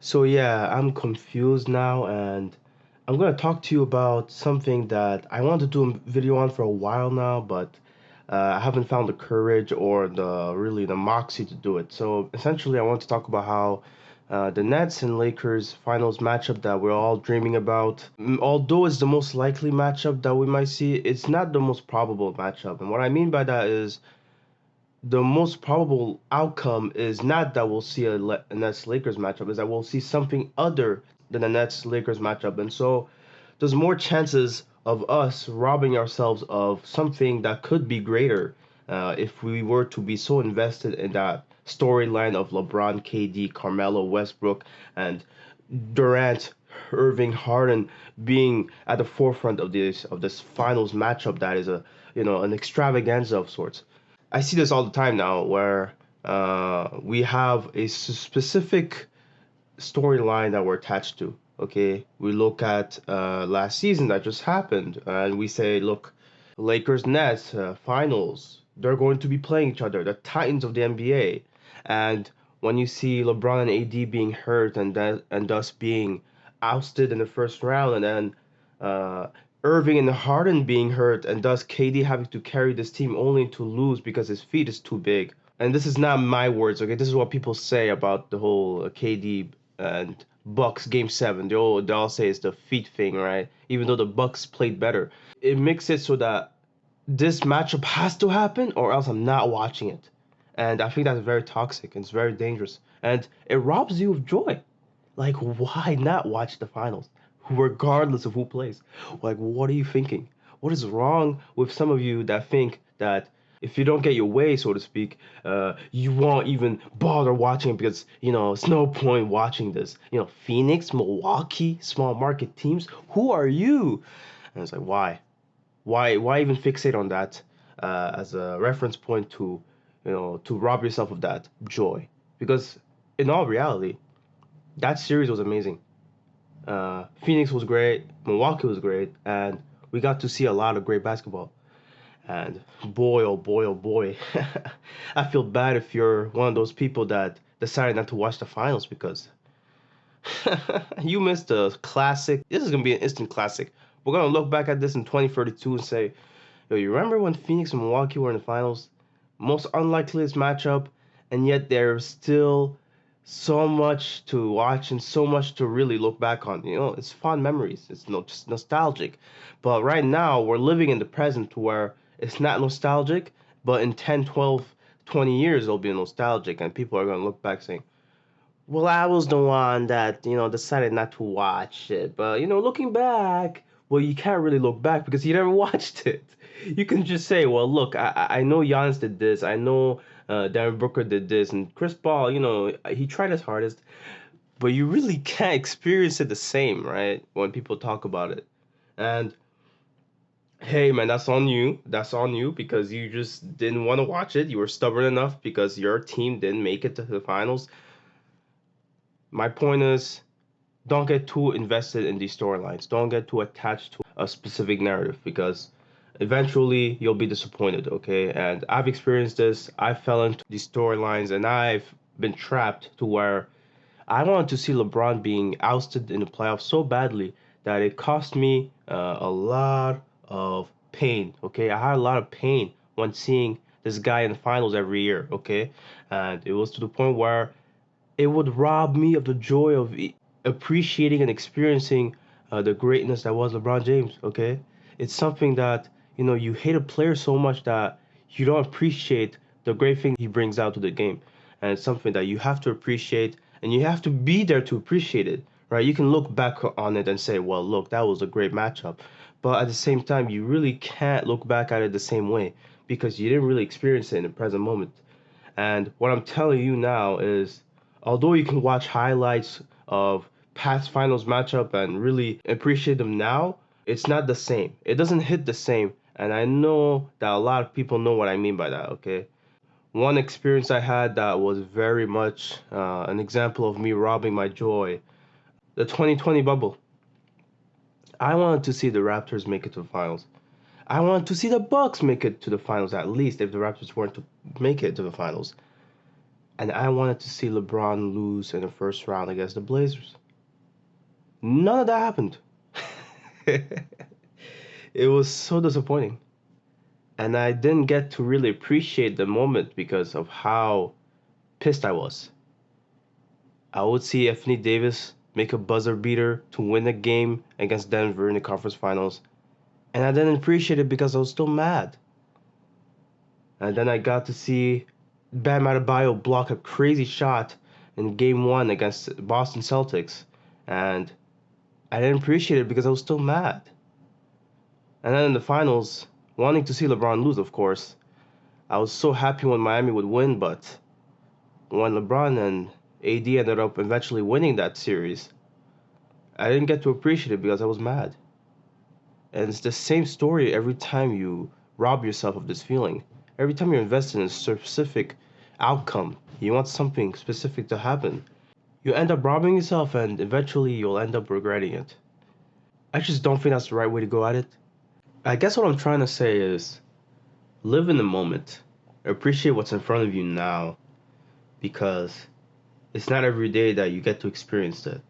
So yeah, I'm confused now, and I'm gonna talk to you about something that I want to do a video on for a while now, but I haven't found the courage or the moxie to do it. So essentially, I want to talk about how the Nets and Lakers finals matchup that we're all dreaming about, although it's the most likely matchup that we might see, it's not the most probable matchup. And what I mean by that is the most probable outcome is not that we'll see a Nets Lakers matchup, is that we'll see something other than a Nets Lakers matchup. And so there's more chances of us robbing ourselves of something that could be greater if we were to be so invested in that storyline of LeBron, KD, Carmelo, Westbrook, and Durant, Irving, Harden being at the forefront of this finals matchup that is an extravaganza of sorts. I see this all the time now where we have a specific storyline that we're attached to. Okay, we look at last season that just happened, and we say, look, Lakers Nets finals. They're going to be playing each other, the Titans of the NBA. And when you see LeBron and AD being hurt and thus being ousted in the first round, and then uh, Irving and Harden being hurt, and thus KD having to carry this team only to lose because his feet is too big. And this is not my words, okay? This is what people say about the whole KD and Bucks game seven. They all say it's the feet thing, right? Even though the Bucks played better, it makes it so that this matchup has to happen, or else I'm not watching it. And I think that's very toxic and it's very dangerous, and it robs you of joy. Like, why not watch the finals, regardless of who plays? Like, what are you thinking? What is wrong with some of you that think that if you don't get your way, so to speak, you won't even bother watching it because, it's no point watching this. Phoenix, Milwaukee, small market teams, who are you? And it's like, why? Why even fixate on that as a reference point to rob yourself of that joy? Because in all reality, that series was amazing. Phoenix was great, Milwaukee was great, and we got to see a lot of great basketball. And boy, oh boy, oh boy, I feel bad if you're one of those people that decided not to watch the finals because you missed a classic. This is gonna be an instant classic. We're gonna look back at this in 2032 and say, yo, you remember when Phoenix and Milwaukee were in the finals? Most unlikeliest matchup, and yet there's still so much to watch and so much to really look back on. It's fond memories. It's just nostalgic. But right now, we're living in the present where it's not nostalgic, but in 10, 12, 20 years, it'll be nostalgic, and people are going to look back saying, well, I was the one that, decided not to watch it. But, looking back, well, you can't really look back because you never watched it. You can just say, well, look, I know Giannis did this. I know Devin Booker did this. And Chris Paul, he tried his hardest. But you really can't experience it the same, right? When people talk about it. And hey, man, that's on you. That's on you because you just didn't want to watch it. You were stubborn enough because your team didn't make it to the finals. My point is, don't get too invested in these storylines. Don't get too attached to a specific narrative because eventually you'll be disappointed, okay? And I've experienced this. I fell into these storylines and I've been trapped to where I wanted to see LeBron being ousted in the playoffs so badly that it cost me a lot of pain, okay? I had a lot of pain when seeing this guy in the finals every year, okay? And it was to the point where it would rob me of the joy of appreciating and experiencing the greatness that was LeBron James. Okay, it's something that you hate a player so much that you don't appreciate the great thing he brings out to the game, and it's something that you have to appreciate, and you have to be there to appreciate it. Right? You can look back on it and say, "Well, look, that was a great matchup," but at the same time, you really can't look back at it the same way because you didn't really experience it in the present moment. And what I'm telling you now is, although you can watch highlights of past finals matchup and really appreciate them now, it's not the same. It doesn't hit the same. And I know that a lot of people know what I mean by that, okay? One experience I had that was very much an example of me robbing my joy, the 2020 bubble. I wanted to see the Raptors make it to the finals. I wanted to see the Bucks make it to the finals at least if the Raptors weren't to make it to the finals. and I wanted to see LeBron lose in the first round against the Blazers. None of that happened. It was so disappointing. And I didn't get to really appreciate the moment because of how pissed I was. I would see Anthony Davis make a buzzer beater to win the game against Denver in the conference finals, and I didn't appreciate it because I was still mad. And then I got to see Bam Adebayo block a crazy shot in Game 1 against Boston Celtics, and I didn't appreciate it because I was still mad. And then in the finals, wanting to see LeBron lose, of course, I was so happy when Miami would win, but when LeBron and AD ended up eventually winning that series, I didn't get to appreciate it because I was mad. And it's the same story every time you rob yourself of this feeling. Every time you're invested in a specific outcome, you want something specific to happen. You end up robbing yourself and eventually you'll end up regretting it. I just don't think that's the right way to go at it. I guess what I'm trying to say is live in the moment. Appreciate what's in front of you now because it's not every day that you get to experience that.